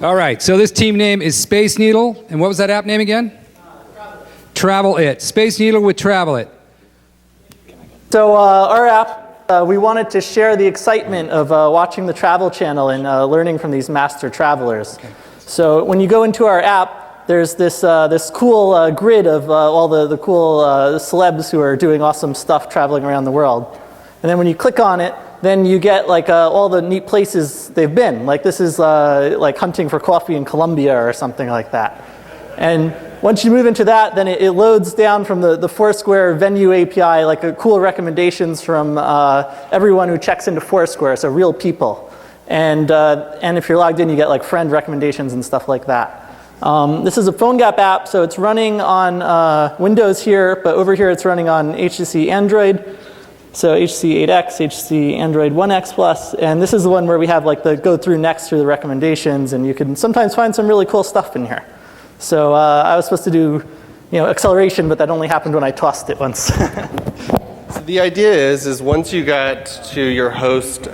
All right, so this team name is Space Needle, and what was that app name again? Travel It. Space Needle with Travel It. So our app, we wanted to share the excitement of watching the Travel Channel and learning from these master travelers. Okay. So when you go into our app, there's this cool grid of all the cool celebs who are doing awesome stuff traveling around the world. And then when you click on it, then you get like all the neat places they've been. Like this is like hunting for coffee in Colombia or something like that. And once you move into that, then it loads down from the Foursquare venue API, like cool recommendations from everyone who checks into Foursquare, so real people. And if you're logged in, you get like friend recommendations and stuff like that. This is a PhoneGap app, so it's running on Windows here, but over here it's running on HTC Android. So HTC 8X, HTC Android 1X Plus, and this is the one where we have like the go through next through the recommendations, and you can sometimes find some really cool stuff in here. So I was supposed to do, acceleration, but that only happened when I tossed it once. So the idea is once you got to your host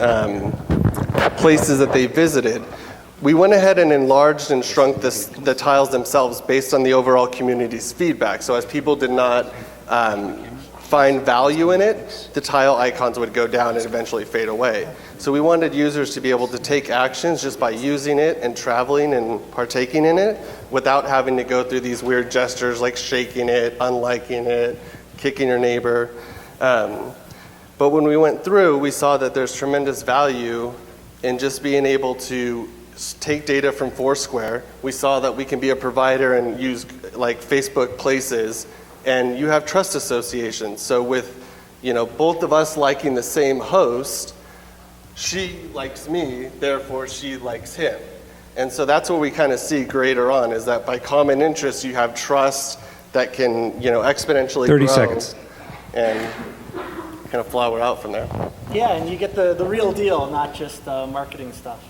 places that they visited, we went ahead and enlarged and shrunk the tiles themselves based on the overall community's feedback. So as people did not find value in it, the tile icons would go down and eventually fade away. So we wanted users to be able to take actions just by using it and traveling and partaking in it without having to go through these weird gestures like shaking it, unliking it, kicking your neighbor. But when we went through, we saw that there's tremendous value in just being able to take data from Foursquare. We saw that we can be a provider and use like Facebook Places, and you have trust associations. So with both of us liking the same host, she likes me, therefore she likes him. And so that's what we kind of see greater on, is that by common interest you have trust that can exponentially 30 grow seconds. And kind of flower out from there. Yeah, and you get the real deal, not just marketing stuff.